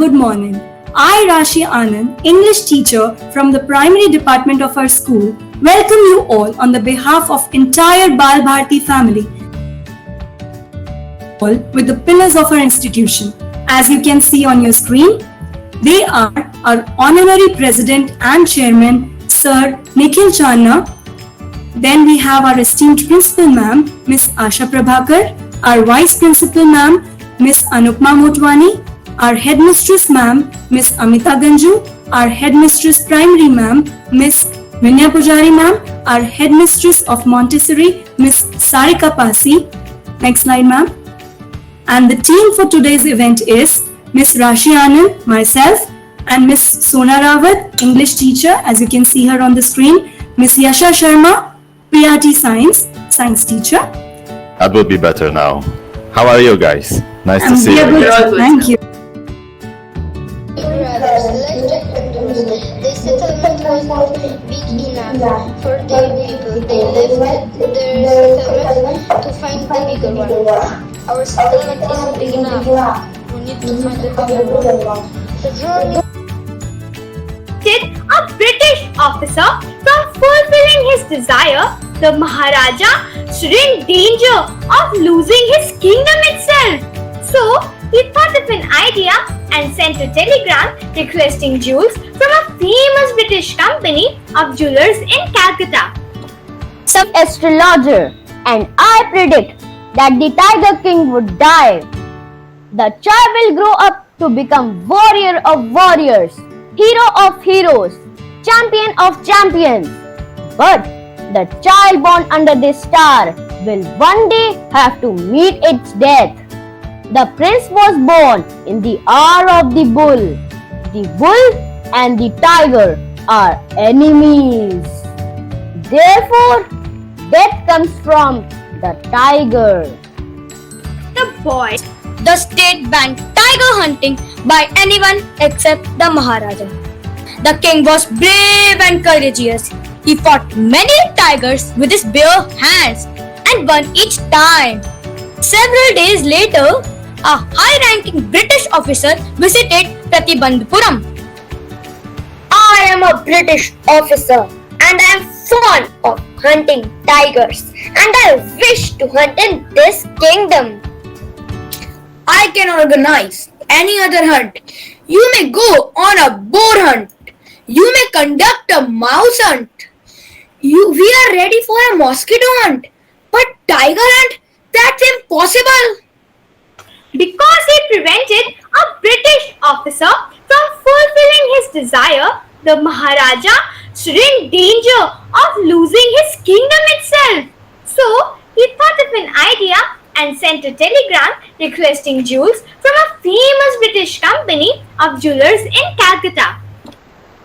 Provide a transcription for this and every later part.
good morning. I, Rashi Anand, English teacher from the primary department of our school, welcome you all on the behalf of entire Bal Bharti family with the pillars of our institution. As you can see on your screen, they are our honorary president and chairman, Sir Nikhil Channa. Then we have our esteemed principal ma'am, Miss Asha Prabhakar, our vice principal ma'am, Miss Anupma Motwani, our headmistress ma'am, Miss Amita Ganju, our headmistress primary ma'am, Miss Vinya Pujari ma'am, our headmistress of Montessori, Miss Sarika Pasi. Next slide, ma'am. And the team for today's event is Miss Rashi Anand, myself, and Miss Sona Rawat, English teacher, as you can see her on the screen, Miss Yasha Sharma, PRT Science teacher. That will be better now. How are you guys? Nice to see you again. Thank you. The settlement was big enough for their people. They left their settlement to find the bigger one. Our settlement isn't big enough. We need to find the bigger one. The journey. A British officer from fulfilling his desire, the Maharaja stood in danger of losing his kingdom itself. So he thought of an idea and sent a telegram requesting jewels from a famous British company of jewelers in Calcutta. Some astrologer and I predict that the Tiger King would die. The child will grow up to become warrior of warriors, hero of heroes, champion of champions. But the child born under this star will one day have to meet its death. The prince was born in the hour of the bull. The bull and the tiger are enemies. Therefore, death comes from the tiger. The boy, the state banned tiger hunting by anyone except the Maharaja. The king was brave and courageous. He fought many tigers with his bare hands and won each time. Several days later, a high-ranking British officer visited Pratibandhapuram. I am a British officer and I am fond of hunting tigers and I wish to hunt in this kingdom. I can organize any other hunt. You may go on a boar hunt. You may conduct a mouse hunt. We are ready for a mosquito hunt. But tiger hunt? That's impossible. Because he prevented a British officer from fulfilling his desire, the Maharaja stood in danger of losing his kingdom itself. So he thought of an idea and sent a telegram requesting jewels from a famous British company of jewelers in Calcutta.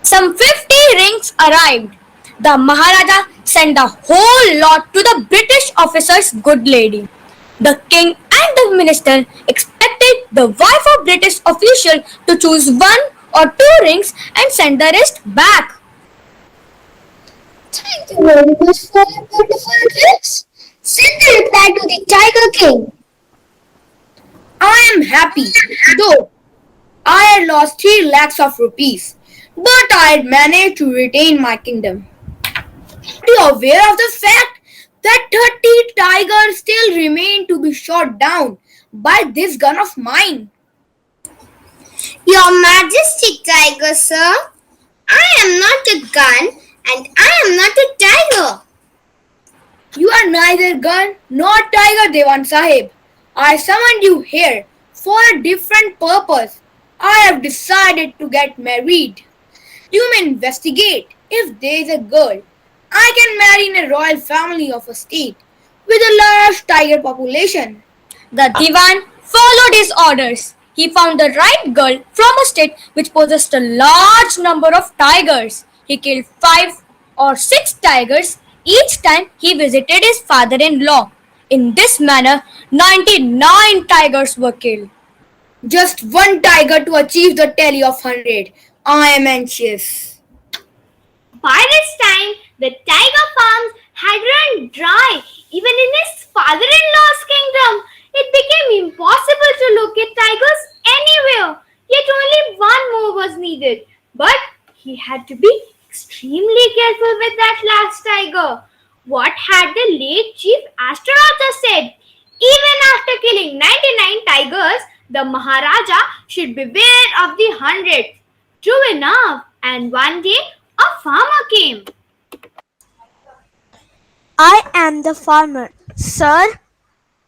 Some 50 rings arrived. The Maharaja sent the whole lot to the British officer's good lady. The king and the minister expected the wife of British official to choose one or two rings and send the rest back. Thank you very much for your beautiful gifts. Send the reply to the Tiger King. I am happy, though I had lost 3 lakhs of rupees, but I had managed to retain my kingdom. Are you aware of the fact that 30 tigers still remain to be shot down by this gun of mine? Your Majesty, Tiger Sir, I am not a gun and I am not a tiger. You are neither gun nor tiger, Dewan Sahib. I summoned you here for a different purpose. I have decided to get married. You may investigate if there is a girl I can marry in a royal family of a state with a large tiger population. The Diwan followed his orders. He found the right girl from a state which possessed a large number of tigers. He killed 5 or 6 tigers each time he visited his father-in-law. In this manner, 99 tigers were killed. Just one tiger to achieve the tally of 100. I am anxious. By this time, the tiger farms had run dry. Even in his father-in-law's kingdom, it became impossible to locate tigers anywhere. Yet only extremely careful with that last tiger. What had the late chief astronaut said? Even after killing 99 tigers, the Maharaja should beware of the 100th. True enough, and one day a farmer came. I am the farmer. Sir,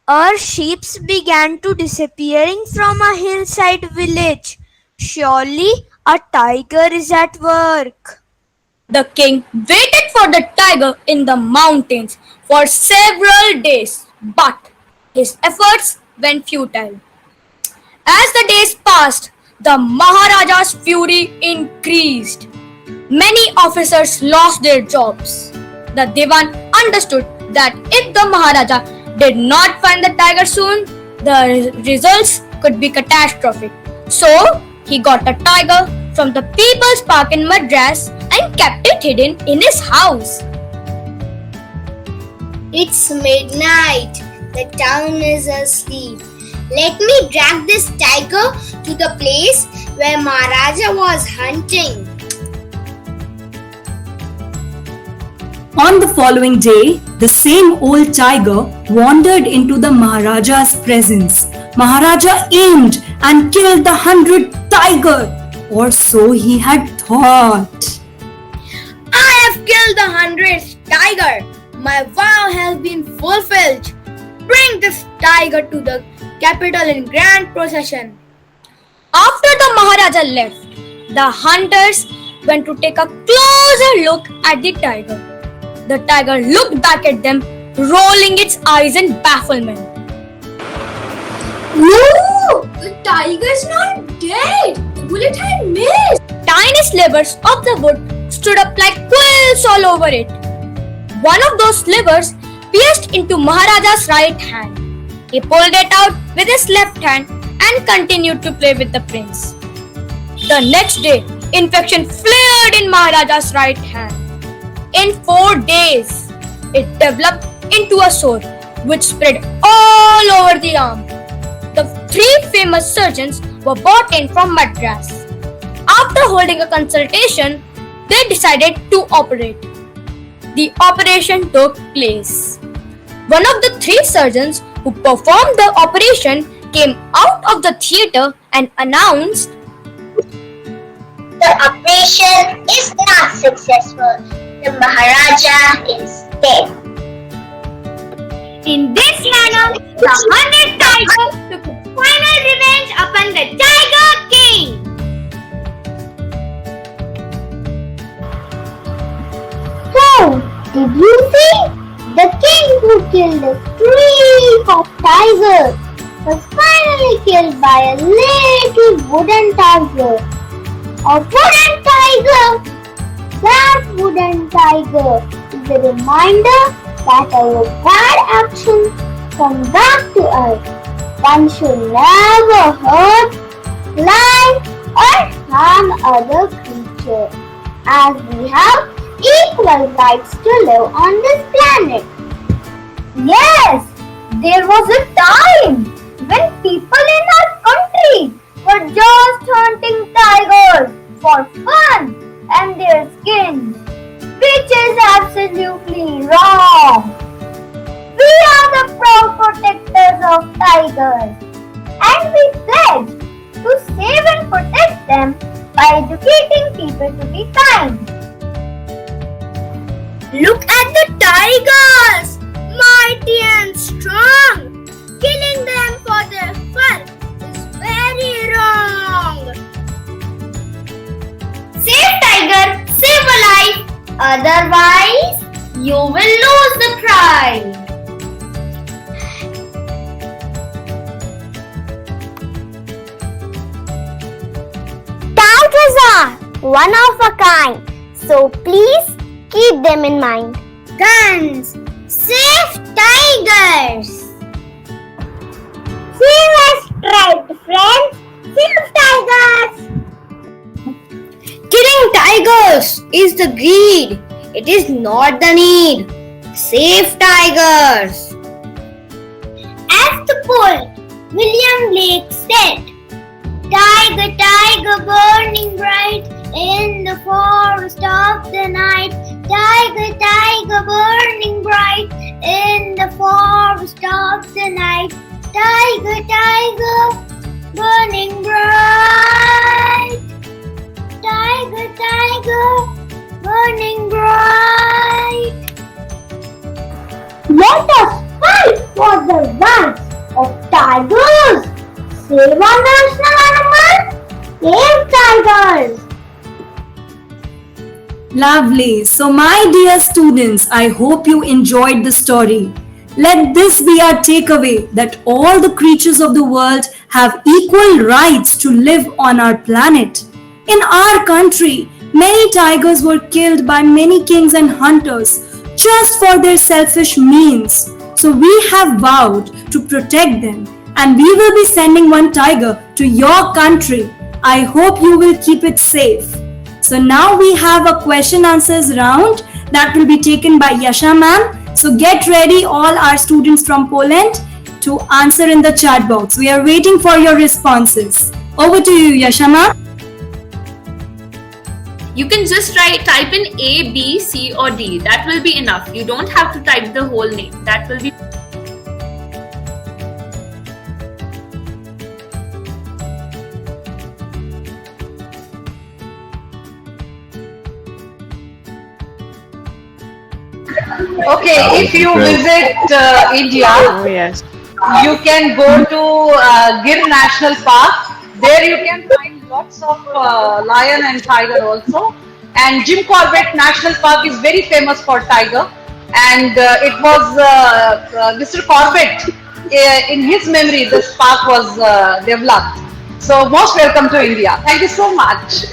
our sheep began to disappearing from a hillside village. Surely a tiger is at work. The king waited for the tiger in the mountains for several days, but his efforts went futile. As the days passed, the Maharaja's fury increased. Many officers lost their jobs. The Diwan understood that if the Maharaja did not find the tiger soon, the results could be catastrophic. So, he got a tiger from the People's Park in Madras and kept it hidden in his house. It's midnight. The town is asleep. Let me drag this tiger to the place where Maharaja was hunting. On the following day, the same old tiger wandered into the Maharaja's presence. Maharaja aimed and killed the 100th tiger, or so he had thought. I have killed the 100th tiger. My vow has been fulfilled. Bring this tiger to the capital in grand procession. After the Maharaja left, the hunters went to take a closer look at the tiger. The tiger looked back at them, rolling its eyes in bafflement. No! The tiger's not dead! The bullet had missed! Tiny slivers of the wood stood up like quills all over it. One of those slivers pierced into Maharaja's right hand. He pulled it out with his left hand and continued to play with the prince. The next day, infection flared in Maharaja's right hand. In 4 days, it developed into a sore which spread all over the arm. The 3 famous surgeons were brought in from Madras. After holding a consultation, they decided to operate. The operation took place. One of the 3 surgeons who performed the operation came out of the theatre and announced, The operation is not successful. The Maharaja is dead. In this manner, the 100th tiger took his final revenge upon the Tiger King. So, did you see? The king who killed a streak of tigers was finally killed by a little wooden tiger. A wooden tiger! That wooden tiger is a reminder that our bad actions come back to us. One should never hurt, lie, or harm other creatures, as we have equal rights to live on this planet. Yes, there was a time when people in our country were just hunting tigers for fun and their skins, which is absolutely wrong. We are the proud protectors of tigers, and we pledge to save and protect them by educating people to be kind. Look at the tigers! Mighty and strong! Killing them for their fur is very wrong! Save tiger, save a life! Otherwise, you will lose the prize! Tigers are one of a kind, so please keep them in mind. Guns, save tigers! Save us, tried friends. Save tigers. Killing tigers is the greed. It is not the need. Save tigers. As the poet William Blake said, Tiger, tiger, burning bright In the forest of the night, tiger, tiger, burning bright. In the forest of the night, tiger, tiger, burning bright. Tiger, tiger, burning bright. Let us fight for the rights of tigers. Save our national animal. Save tigers. Lovely. So, my dear students, I hope you enjoyed the story. Let this be our takeaway that all the creatures of the world have equal rights to live on our planet. In our country, many tigers were killed by many kings and hunters just for their selfish means. So, we have vowed to protect them, and we will be sending one tiger to your country. I hope you will keep it safe. So now we have a question answers round that will be taken by Yasha ma'am. So get ready, all our students from Poland, to answer in the chat box. We are waiting for your responses. Over to you, Yasha ma'am. You can just type in A, B, C or D. That will be enough. You don't have to type the whole name. That will be Okay, if you visit India, you can go to Gir National Park. There you can find lots of lion and tiger also. And Jim Corbett National Park is very famous for tiger. And it was Mr. Corbett, in his memory, this park was developed. So most welcome to India. Thank you so much.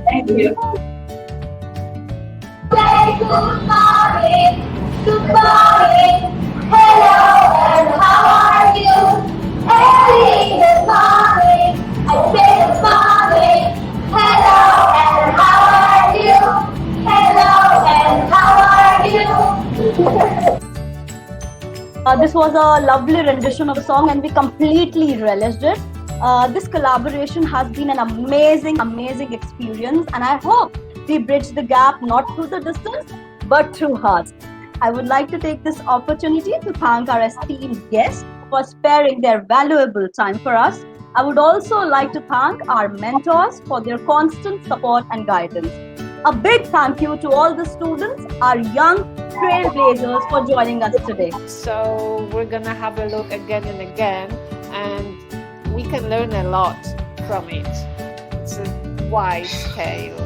Thank you. Good morning, good morning. Hello, and how are you? Hey, good morning. I say good morning. Hello, and how are you? Hello, and how are you? This was a lovely rendition of a song and we completely relished it. This collaboration has been an amazing experience, and I hope we bridge the gap not through the distance but through hearts. I would like to take this opportunity to thank our esteemed guests for sparing their valuable time for us. I would also like to thank our mentors for their constant support and guidance. A big thank you to all the students, our young trailblazers, for joining us today. So we're gonna have a look again and again, and we can learn a lot from it. It's a wise tale.